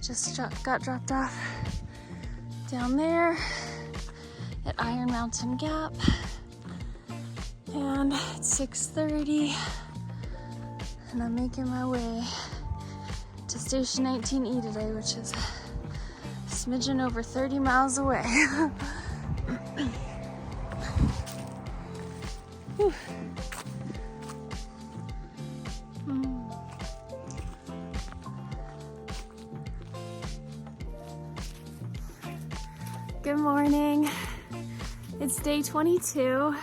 just got dropped off down there at Iron Mountain Gap, and it's 6:30, and I'm making my way to Station 19E today, which is a smidgen over 30 miles away. Whew. Good morning. It's day 22.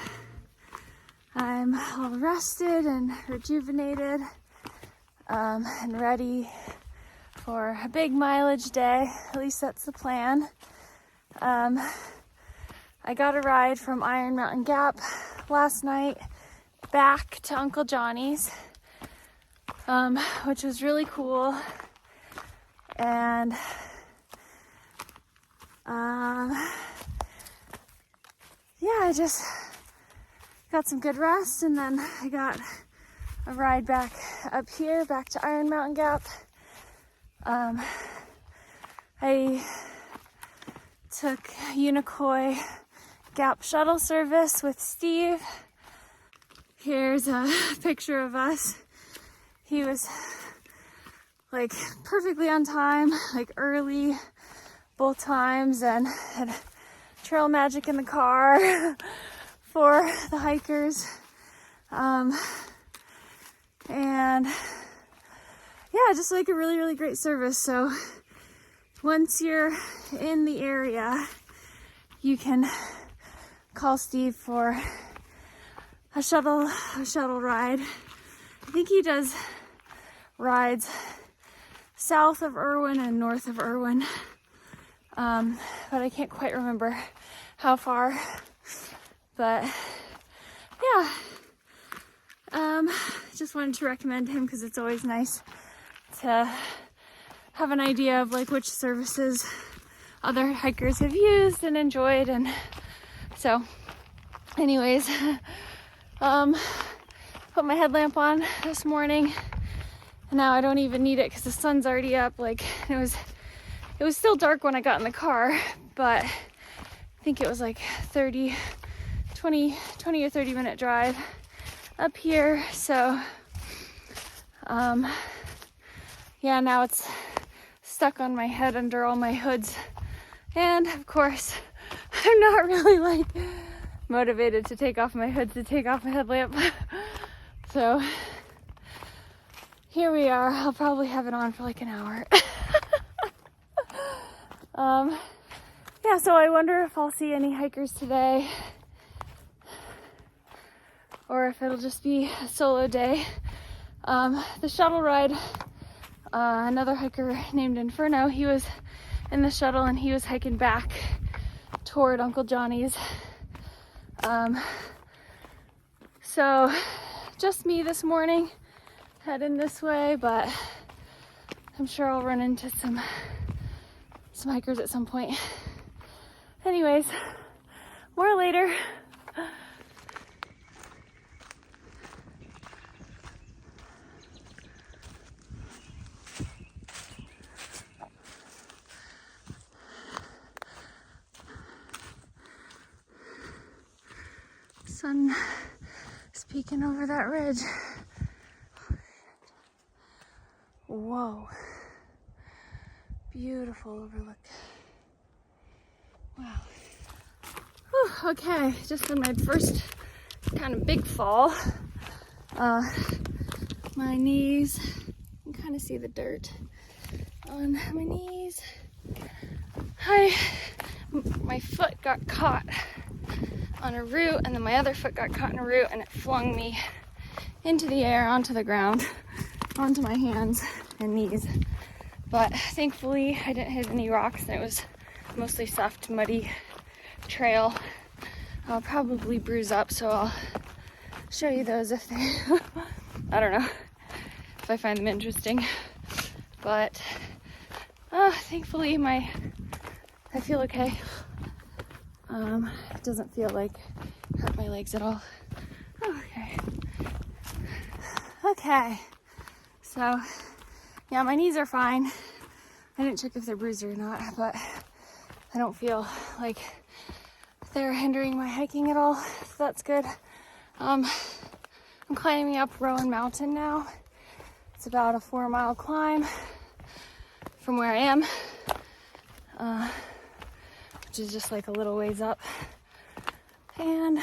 I'm all rested and rejuvenated and ready for a big mileage day. At least that's the plan. I got a ride from Iron Mountain Gap last night back to Uncle Johnny's, which was really cool. And yeah, I just got some good rest, and then I got a ride back up here, back to Iron Mountain Gap. I took Unicoi Gap shuttle service with Steve. Here's a picture of us. He was like perfectly on time, like early both times, and had trail magic in the car for the hikers. And yeah, just like a really, really great service. So once you're in the area, you can call Steve for a shuttle ride. I think he does rides south of Irwin and north of Irwin. But I can't quite remember how far. But yeah, just wanted to recommend him because it's always nice to have an idea of like which services other hikers have used and enjoyed. And so anyways, put my headlamp on this morning, and now I don't even need it because the sun's already up. Like it was still dark when I got in the car, but I think it was like 20 or 30 minute drive up here. So yeah, now it's stuck on my head under all my hoods, and of course I'm not really like motivated to take off my hood, to take off my headlamp. So here we are. I'll probably have it on for like an hour. Yeah, so I wonder if I'll see any hikers today, or if it'll just be a solo day. The shuttle ride, another hiker named Inferno, he was in the shuttle and he was hiking back toward Uncle Johnny's. So just me this morning, heading this way, but I'm sure I'll run into some hikers at some point. Anyways, more later. Sun is peeking over that ridge. Whoa. Beautiful overlook. Wow. Whew, okay, just in my first kind of big fall. My knees, you can kind of see the dirt on my knees. My foot got caught on a root, and then my other foot got caught in a root, and it flung me into the air, onto the ground, onto my hands and knees. But thankfully I didn't hit any rocks, and it was mostly soft, muddy trail. I'll probably bruise up, so I'll show you those if they I don't know if I find them interesting. But thankfully I feel okay. It doesn't feel like it hurt my legs at all. Okay, so yeah, my knees are fine. I didn't check if they're bruised or not, but I don't feel like they're hindering my hiking at all, so that's good. I'm climbing up Roan Mountain now. It's about a 4-mile climb from where I am, which is just like a little ways up. And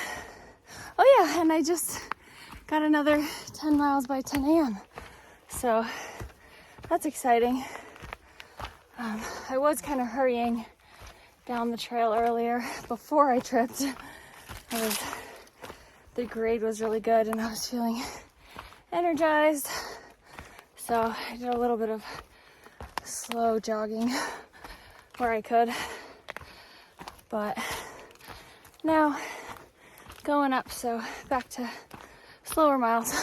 oh yeah, and I just got another 10 miles by 10 a.m. So that's exciting. I was kind of hurrying down the trail earlier before I tripped. The grade was really good and I was feeling energized. So I did a little bit of slow jogging where I could. But now going up, so back to slower miles.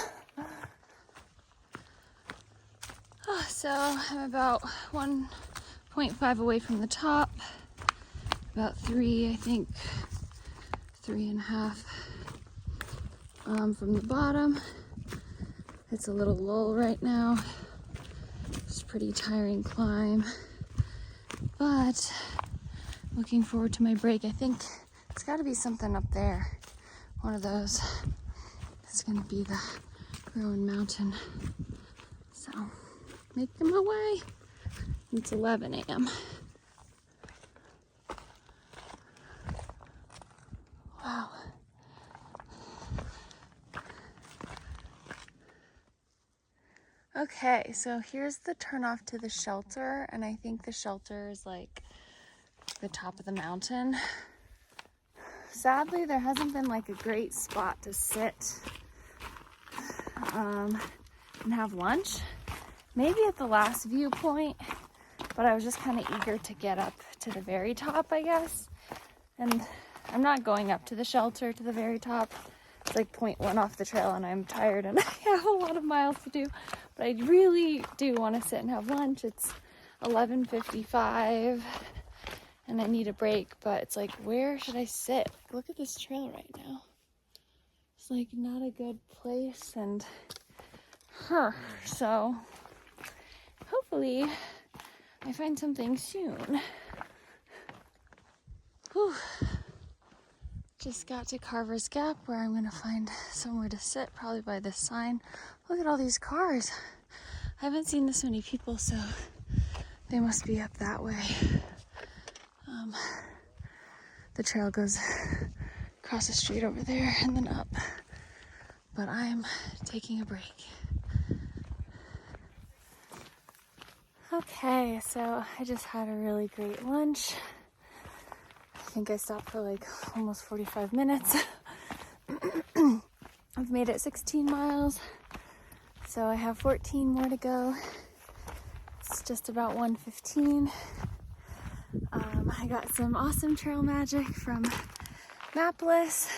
So I'm about 1.5 away from the top, about 3, I think 3.5 from the bottom. It's a little lull right now. It's a pretty tiring climb, but looking forward to my break. I think it's got to be something up there. One of those is going to be the Roan Mountain. So making my way. It's 11 a.m. Wow. Okay, so here's the turnoff to the shelter, and I think the shelter is like the top of the mountain. Sadly, there hasn't been like a great spot to sit and have lunch. Maybe at the last viewpoint, but I was just kind of eager to get up to the very top, I guess. And I'm not going up to the shelter to the very top. It's like 0.1 off the trail and I'm tired and I have a lot of miles to do. But I really do want to sit and have lunch. It's 11:55 and I need a break, but it's like, where should I sit? Look at this trail right now. It's like not a good place, and so hopefully I find something soon. Whew. Just got to Carver's Gap where I'm gonna find somewhere to sit, probably by this sign. Look at all these cars. I haven't seen this many people, so they must be up that way. The trail goes across the street over there and then up. But I'm taking a break. Okay, so I just had a really great lunch. I think I stopped for like almost 45 minutes. I've made it 16 miles, so I have 14 more to go. It's just about 1:15. I got some awesome trail magic from Mapless.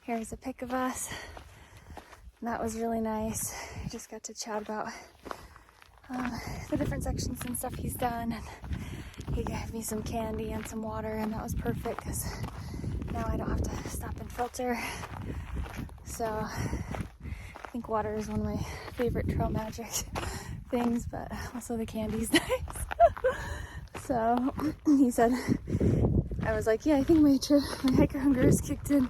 Here's a pic of us. That was really nice. I just got to chat about the different sections and stuff he's done, and he gave me some candy and some water, and that was perfect because now I don't have to stop and filter. So I think water is one of my favorite trail magic things, but also the candy's nice. So he said, I was like, yeah, I think my hiker hunger has kicked in.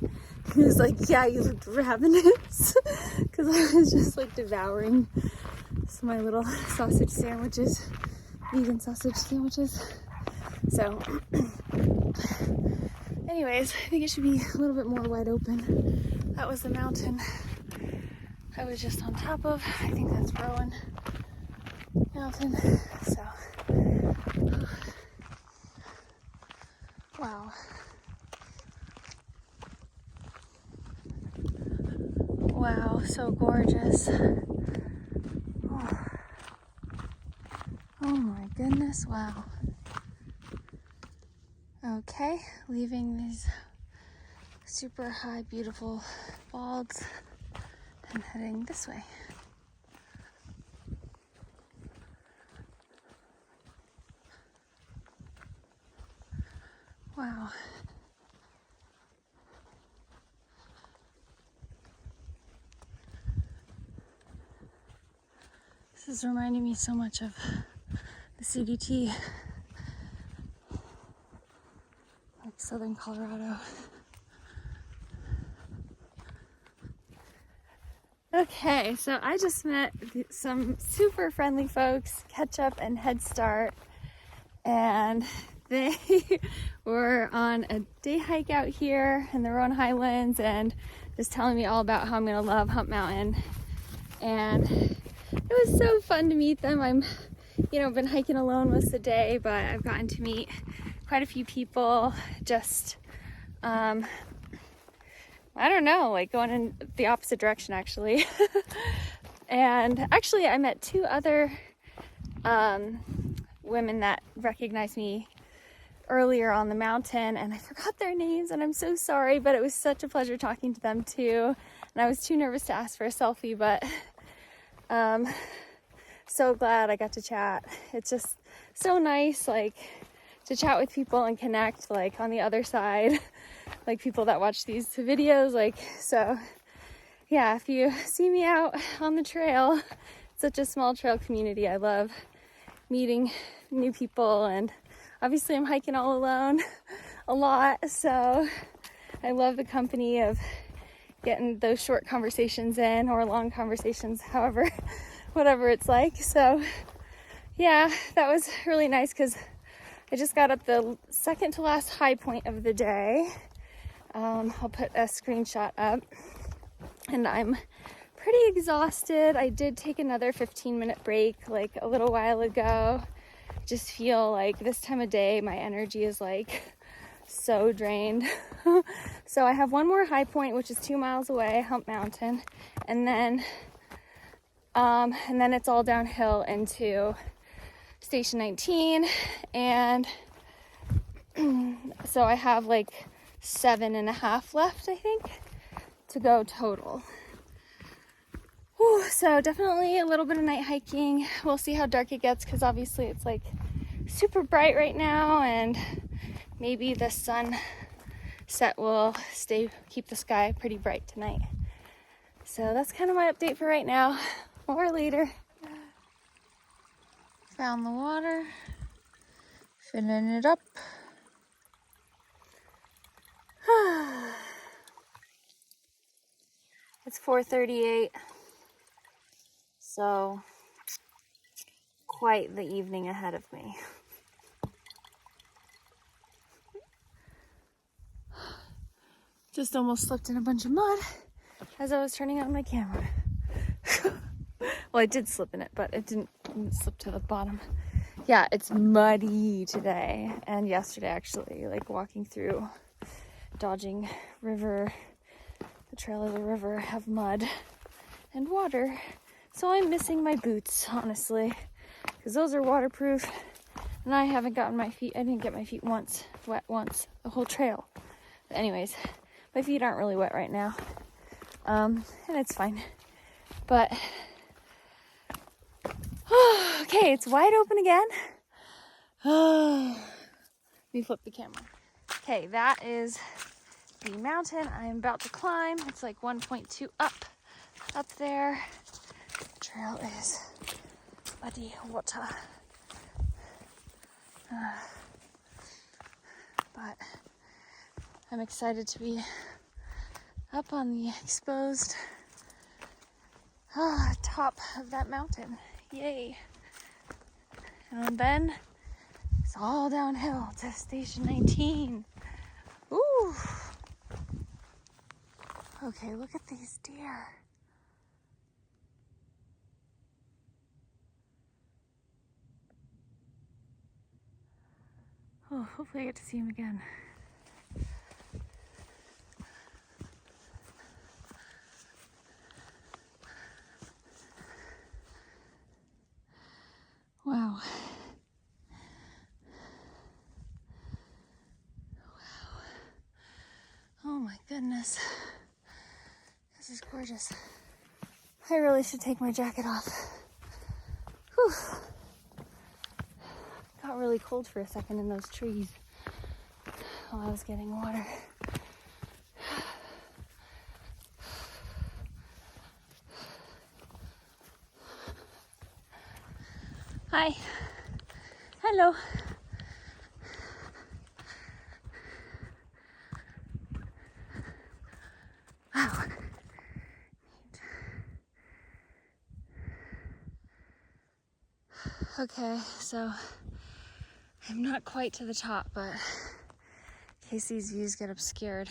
He was like, yeah, you looked ravenous, because I was just like devouring some of my little sausage sandwiches, vegan sausage sandwiches. So anyways, I think it should be a little bit more wide open. That was the mountain I was just on top of. I think that's Rowan Mountain. So wow. Wow, so gorgeous. Oh my goodness, wow. Okay, leaving these super high, beautiful balds and heading this way. Wow. This is reminding me so much of the the CDT, like southern Colorado. Okay, so I just met some super friendly folks, Ketchup and Head Start, and they were on a day hike out here in the Roan highlands and just telling me all about how I'm gonna love Hump Mountain. And it was so fun to meet them. I'm, been hiking alone most of the day, but I've gotten to meet quite a few people. Just, I don't know, like going in the opposite direction actually. And actually I met two other women that recognized me earlier on the mountain, and I forgot their names and I'm so sorry, but it was such a pleasure talking to them too. And I was too nervous to ask for a selfie, but so glad I got to chat. It's just so nice, like, to chat with people and connect, like, on the other side, like people that watch these videos, like, so yeah, if you see me out on the trail, it's such a small trail community. I love meeting new people, and obviously I'm hiking all alone a lot, so I love the company of getting those short conversations in, or long conversations, however, whatever it's like. So yeah, that was really nice because I just got up the second to last high point of the day. I'll put a screenshot up, and I'm pretty exhausted. I did take another 15-minute break like a little while ago. Just feel like this time of day my energy is like so drained. So I have one more high point, which is 2 miles away, Hump Mountain, and then it's all downhill into Station 19, and so I have like 7.5 left, I think, to go total. Whew, so definitely a little bit of night hiking. We'll see how dark it gets, because obviously it's like super bright right now, and maybe the sunset will keep the sky pretty bright tonight. So that's kind of my update for right now. More later. Found the water, filling it up. It's 4:38, so quite the evening ahead of me. Just almost slipped in a bunch of mud as I was turning on my camera. Well, I did slip in it, but it didn't slip to the bottom. Yeah, it's muddy today and yesterday actually, like walking through, dodging river, the trail of the river have mud and water. So I'm missing my boots, honestly, because those are waterproof, and I haven't gotten my feet, I didn't get my feet wet once, the whole trail. But anyways, my feet aren't really wet right now, and it's fine. But okay, it's wide open again. Let me flip the camera. Okay, that is the mountain I'm about to climb. It's like 1.2 up there. The trail is muddy water. But I'm excited to be up on the exposed top of that mountain. Yay. And then it's all downhill to Station 19. Ooh. Okay, look at these deer. Oh, hopefully I get to see him again. Wow. Oh my goodness. This is gorgeous. I really should take my jacket off. Whew. Got really cold for a second in those trees while I was getting water. Hi. Hello. Wow. Okay, so I'm not quite to the top, but in case these views get obscured.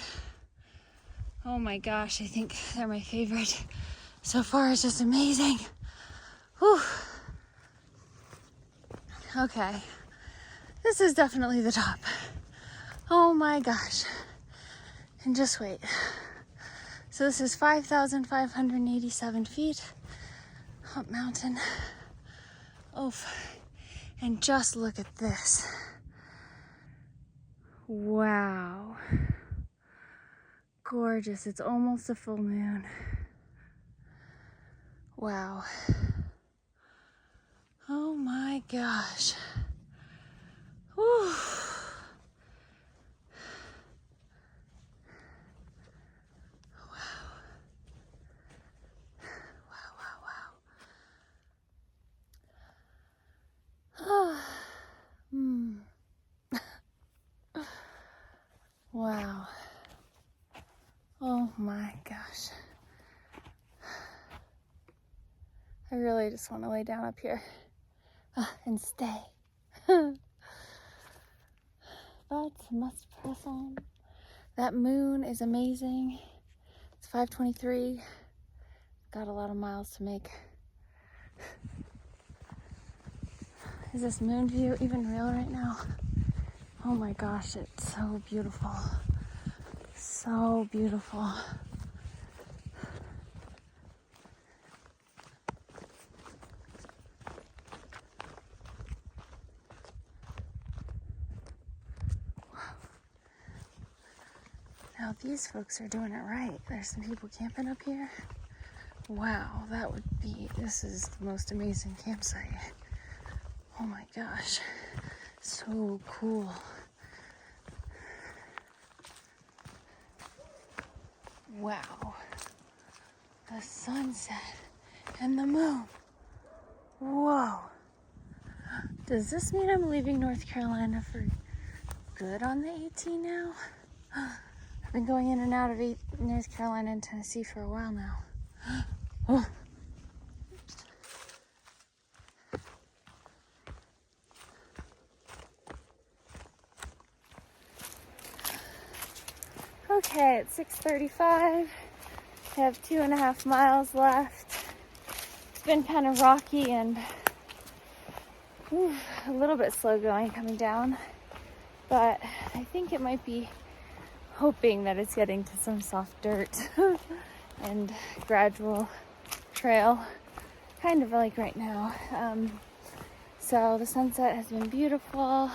Oh my gosh, I think they're my favorite. So far, it's just amazing. Whew. Okay, this is definitely the top. Oh my gosh. And just wait. So this is 5,587 feet, Hump Mountain. Oof. And just look at this. Wow. Gorgeous. It's almost a full moon. Wow. Oh my gosh. Whew. Wow. Oh my gosh. I really just want to lay down up here and stay. But must press on. That moon is amazing. It's 5:23. Got a lot of miles to make. Is this moon view even real right now? Oh my gosh, it's so beautiful. So beautiful. Now if these folks are doing it right, there's some people camping up here. Wow, this is the most amazing campsite. Oh my gosh, so cool. Wow, the sunset and the moon. Whoa. Does this mean I'm leaving North Carolina for good on the 18 now? I've been going in and out of North Carolina and Tennessee for a while now. Oh. Okay, it's 6:35. I have 2.5 miles left. It's been kind of rocky and a little bit slow going coming down, but I think it might be hoping that it's getting to some soft dirt and gradual trail, kind of like right now. So the sunset has been beautiful.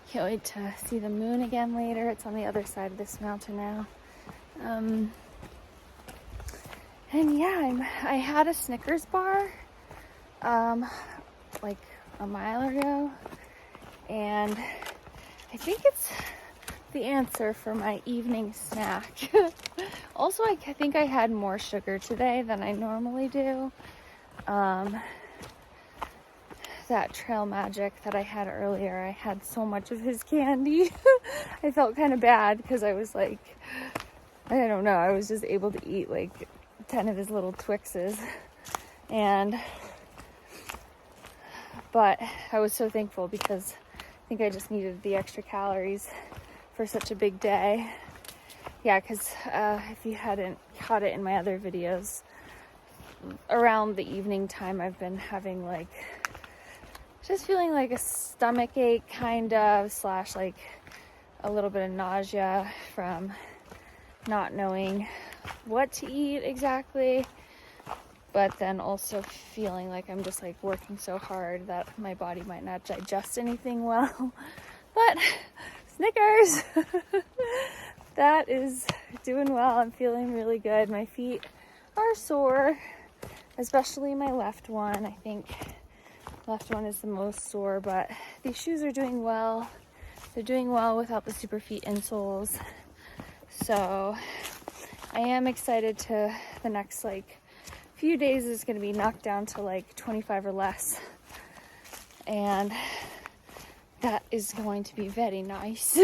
Can't wait to see the moon again later. It's on the other side of this mountain now. And yeah, I had a Snickers bar like a mile ago, and I think it's the answer for my evening snack. Also, I think I had more sugar today than I normally do. That Trail Magic that I had earlier, I had so much of his candy. I felt kind of bad because I was like, I don't know, I was just able to eat like 10 of his little Twixes. But I was so thankful because I think I just needed the extra calories for such a big day. Yeah, because if you hadn't caught it in my other videos, around the evening time I've been having like, just feeling like a stomach ache kind of, / like a little bit of nausea from not knowing what to eat exactly, but then also feeling like I'm just like working so hard that my body might not digest anything well. But Snickers, that is doing well. I'm feeling really good. My feet are sore, especially my left one. I think left one is the most sore, but these shoes are doing well. They're doing well without the super feet insoles. So I am excited to the next like few days is going to be knocked down to like 25 or less. And that is going to be very nice.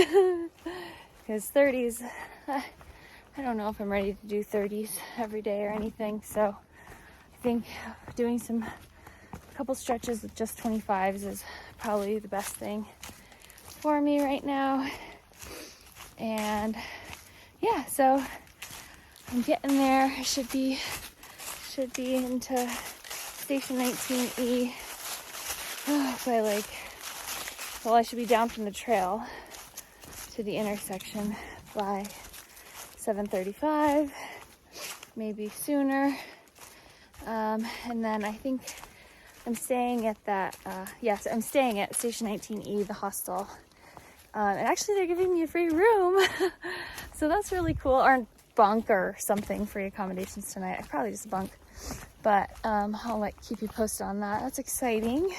Because 30s, I don't know if I'm ready to do 30s every day or anything. So I think doing a couple stretches with just 25s is probably the best thing for me right now. And yeah, so I'm getting there. I should be into station 19E by like, well, I should be down from the trail to the intersection by 7:35, maybe sooner. And then I think I'm staying at that, yes, I'm staying at station 19E, the hostel. And actually they're giving me a free room. So that's really cool. Or bunk or something, free accommodations tonight. I probably just bunk. But I'll like keep you posted on that. That's exciting.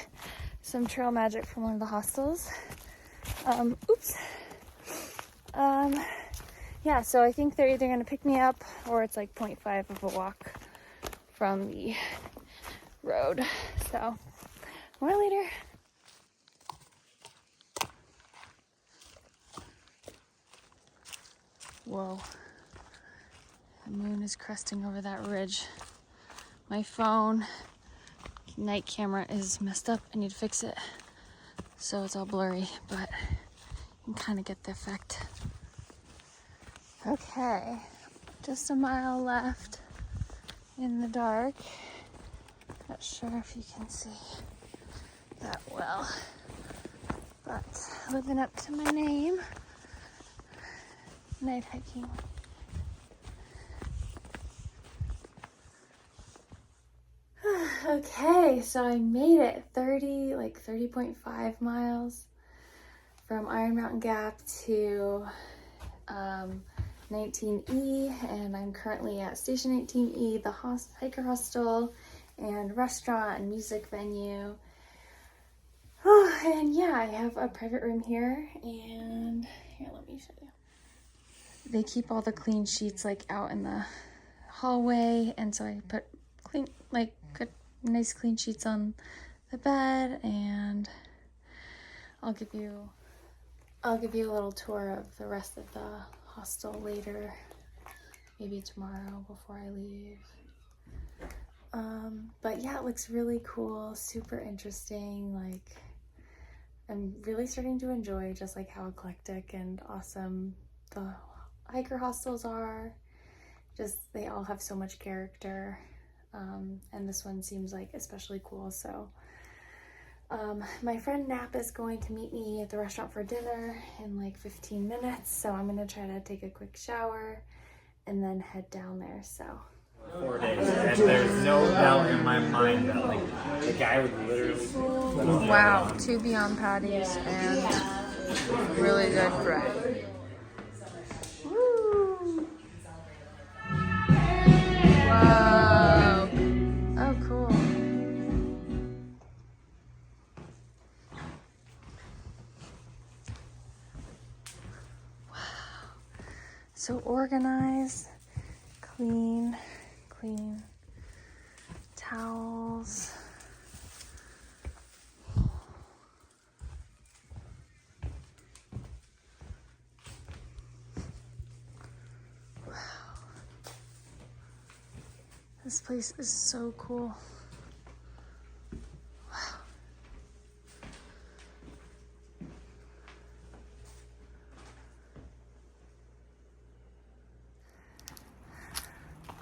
Some trail magic from one of the hostels. Yeah, so I think they're either going to pick me up or it's like 0.5 of a walk from the road. So, more later. Whoa. The moon is cresting over that ridge. My phone night camera is messed up. I need to fix it. So it's all blurry, but you can kind of get the effect. Okay, just a mile left in the dark. Not sure if you can see that well, but living up to my name. Night hiking. Okay, so I made it 30.5 miles from Iron Mountain Gap to 19E, and I'm currently at station 19E, the hiker hostel and restaurant and music venue. Oh, and yeah, I have a private room here, and here, let me show you. They keep all the clean sheets like out in the hallway, and so I put good nice clean sheets on the bed, and I'll give you a little tour of the rest of the hostel later, maybe tomorrow before I leave. But yeah, it looks really cool, super interesting. Like, I'm really starting to enjoy just like how eclectic and awesome the hiker hostels are. Just, they all have so much character. And this one seems like especially cool. So my friend Nap is going to meet me at the restaurant for dinner in like 15 minutes. So I'm going to try to take a quick shower and then head down there. So 4 days, and there's no doubt in my mind that like the guy would literally. Wow, 2 Beyond patties and really good bread. woo! Wow. Oh, cool. Wow. So organized, clean towels. Wow. This place is so cool. Wow.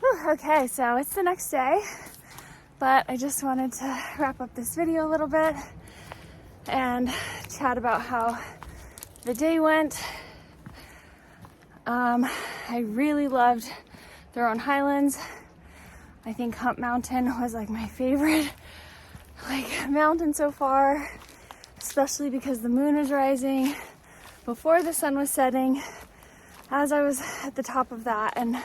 Whew, okay, so it's the next day, but I just wanted to wrap up this video a little bit and chat about how the day went. I really loved the Roan Highlands. I think Hump Mountain was like my favorite mountain so far, especially because the moon was rising before the sun was setting as I was at the top of that, and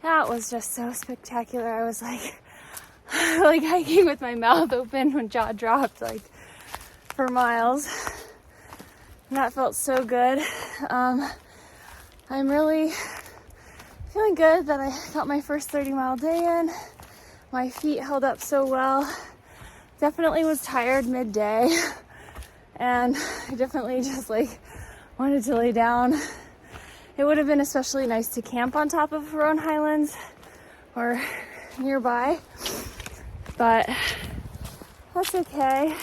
that was just so spectacular. I was like hiking with my mouth open when jaw dropped for miles, and that felt so good. I'm really feeling good that I got my first 30-mile day in. My feet held up so well. Definitely was tired midday and I definitely just like wanted to lay down. It would have been especially nice to camp on top of Roan Highlands or nearby, but that's okay.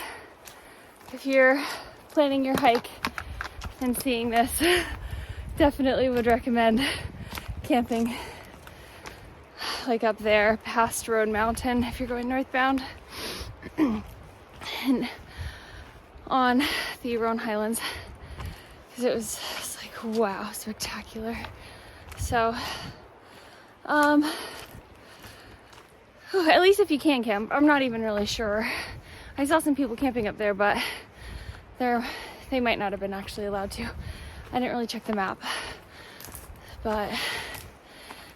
If you're planning your hike and seeing this, definitely would recommend camping like up there past Roan Mountain if you're going northbound and on the Roan Highlands, because it was just like, wow, spectacular. So at least if you can camp. I'm not even really sure. I saw some people camping up there, but they might not have been actually allowed to. I didn't really check the map. But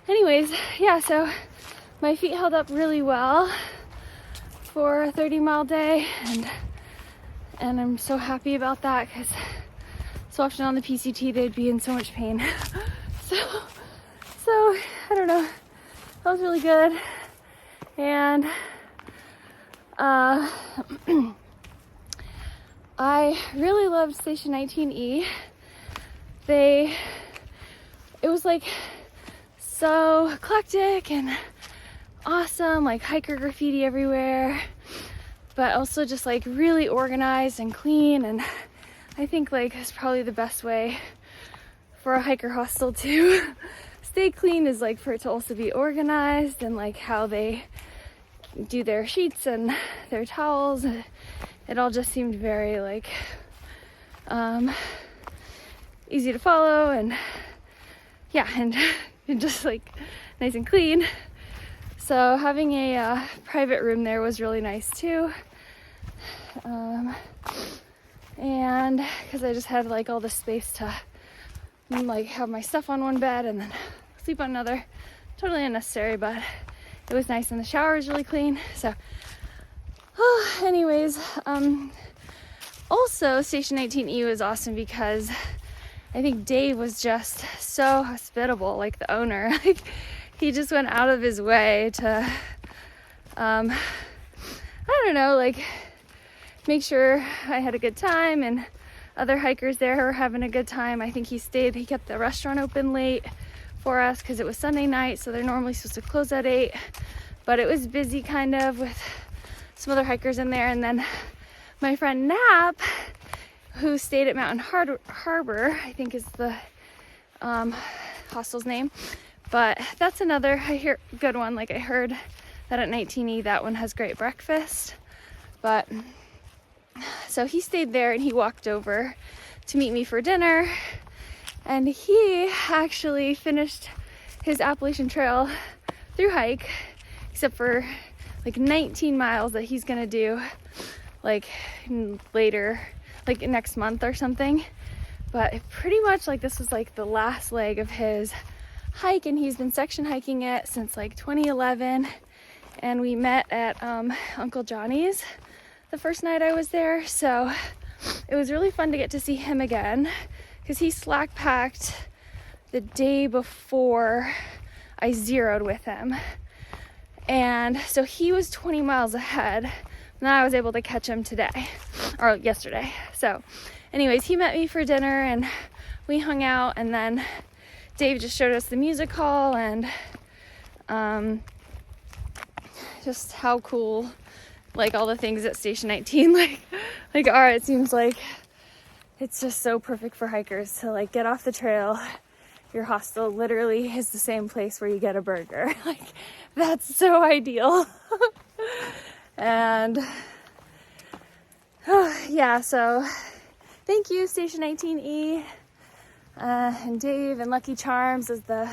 anyways, yeah, so my feet held up really well for a 30-mile day, and I'm so happy about that, because so often on the PCT they'd be in so much pain. So I don't know. That was really good. And I really loved Station 19E. It was like so eclectic and awesome, like hiker graffiti everywhere, but also just like really organized and clean. And I think like it's probably the best way for a hiker hostel to stay clean, is like for it to also be organized, and like how they do their sheets and their towels. It all just seemed very like easy to follow, and yeah, and just like nice and clean. So having a private room there was really nice too, and because I just had like all the space to like have my stuff on one bed and then sleep on another. Totally unnecessary, but it was nice, and the shower is really clean. So anyways, also Station 19E was awesome because I think Dave was just so hospitable, like the owner. Like he just went out of his way to I don't know, like make sure I had a good time and other hikers there were having a good time. I think he kept the restaurant open late for us because it was Sunday night, so they're normally supposed to close at 8, but it was busy kind of with some other hikers in there. And then my friend Nap, who stayed at Mountain Harbor, I think is the hostel's name, but that's another good one. Like I heard that at 19E, that one has great breakfast. But so he stayed there and he walked over to meet me for dinner, and he actually finished his Appalachian Trail through hike, except for like 19 miles that he's gonna do like later, like next month or something. But pretty much like this was like the last leg of his hike, and he's been section hiking it since like 2011. And we met at Uncle Johnny's the first night I was there, so it was really fun to get to see him again, because he slack packed the day before I zeroed with him, and so he was 20 miles ahead, and then I was able to catch him yesterday. So anyways, he met me for dinner and we hung out, and then Dave just showed us the music hall and just how cool like all the things at Station 19 like are. It seems like it's just so perfect for hikers to like get off the trail. Your hostel literally is the same place where you get a burger. Like that's so ideal. And yeah, so thank you Station 19E and Dave and Lucky Charms as the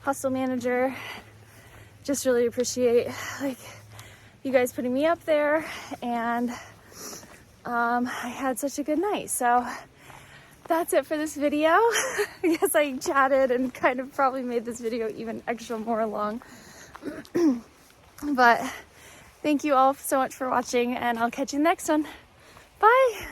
hostel manager. Just really appreciate like you guys putting me up there, and I had such a good night. So that's it for this video. I guess I chatted and kind of probably made this video even extra more long. But thank you all so much for watching, and I'll catch you in the next one. Bye!